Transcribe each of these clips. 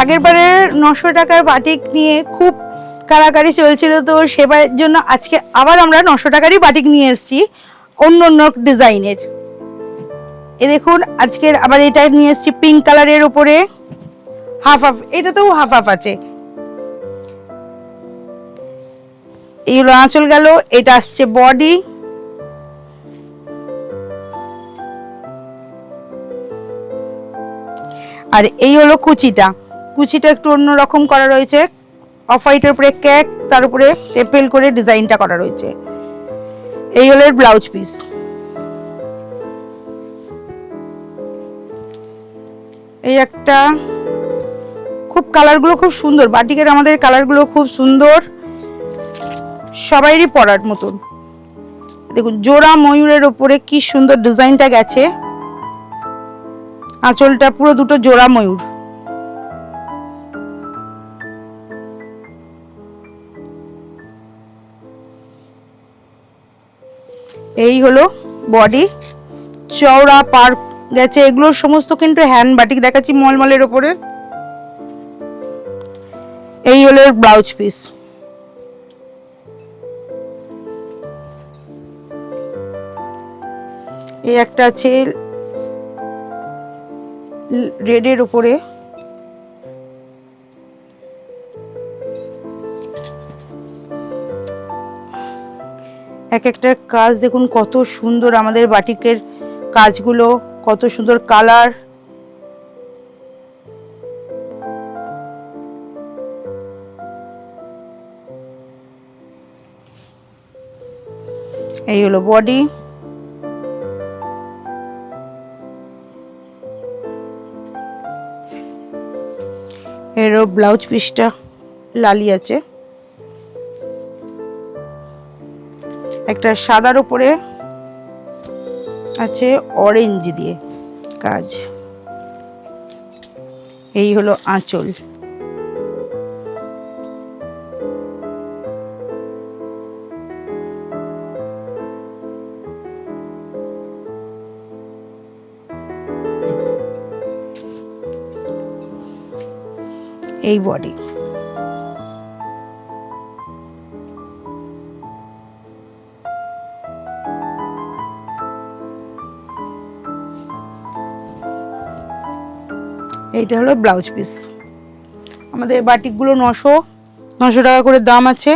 আগের বারে 900 টাকার বাটিক নিয়ে খুব কারাকারি চলছিল, তো সেবার জন্য আজকে আবার আমরা 900 টাকারই বাটিক নিয়ে এসেছি অন্য অন্য ডিজাইনের। এ দেখুন আজকের আবার এটা নিয়ে এসেছি পিঙ্ক কালারের উপরে, হাফ হাফ, এটাতেও হাফ হাফ আছে। এইগুলো আঁচল গেল, এটা আসছে বডি। আর এই হলো কুচিটা, কুচিটা একটু অন্যরকম করা রয়েছে, অফ হোয়াইটের উপরে কেক, তার উপরে টেপেল করে ডিজাইনটা করা রয়েছে। এই হলো এর ব্লাউজ পিস। এই একটা খুব কালারগুলো খুব সুন্দর, বাটিকের আমাদের কালারগুলো খুব সুন্দর, সবাইরই পরার মতন। দেখুন জোড়া ময়ূরের উপরে কি সুন্দর ডিজাইনটা গেছে, আঁচলটা পুরো দুটো জোড়া ময়ূর। এই হলো বডি, চওড়া পার গেছে, এগুলো সমস্ত কিন্তু হ্যান্ড বাটিক দেখাচ্ছি মলমলের উপরে। এই হলো ব্লাউজ পিস। এই একটা আছে রেডের উপরে, এক একটা কাজ দেখুন কত সুন্দর, আমাদের বাটিকের কাজগুলো কত সুন্দর কালার। এই হলো বডি, এরও ব্লাউজ পিসটা লালি আছে, একটা সাদার উপরে আছে অরেঞ্জ দিয়ে কাজ। এই হলো আঁচল। এই বডি, এইটা হলো ব্লাউজ পিস। আমাদের বাটিকগুলো 900 টাকা করে দাম আছে,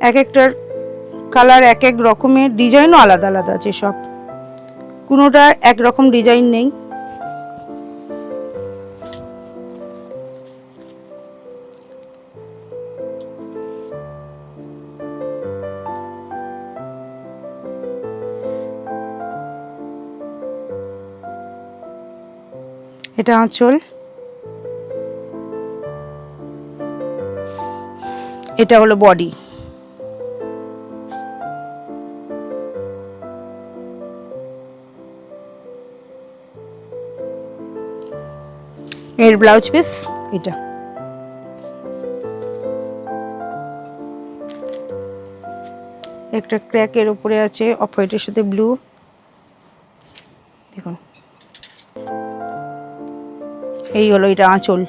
এক একটার কালার এক এক রকমের, ডিজাইনও আলাদা আলাদা আছে সব, কোনোটার একরকম ডিজাইন নেই। এটা আঁচল, এটা হলো বডি। এর ব্লাউজ পিস এটা। একটা ক্র্যাকের উপরে আছে অফ হোয়াইটের সাথে ব্লু, দেখুন। এই হলো এটা আঁচল।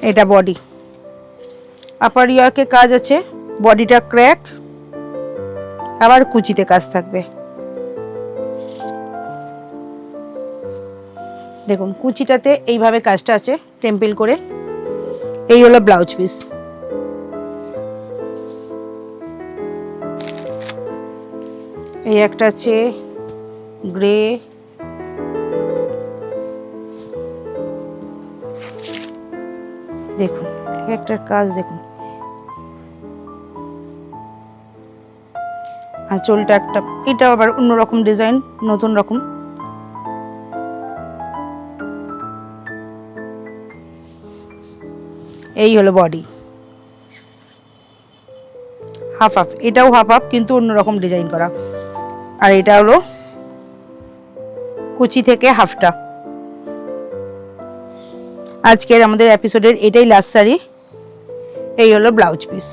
এটা বডি, আপার ইয়াকে কাজ আছে, বডিটা ক্র্যাক, আবার কুচিতে কাজ থাকবে। দেখুন কুচিটাতে এইভাবে কাজটা আছে টেম্পল করে। এই হলো ব্লাউজ পিস। এই একটা আছে গ্রে, দেখুন একটা কাজ দেখুন, আঁচলটা একটা, এটা আবার অন্যরকম ডিজাইন, নতুন রকম। এই হলো বডি, হাফ হাফ, এটাও হাফ হাফ কিন্তু অন্যরকম ডিজাইন করা। আর এটা হলো কুচি থেকে হাফটা। আজকের আমাদের এপিসোডের এটাই লাস্ট শাড়ি। এই হলো ব্লাউজ পিস।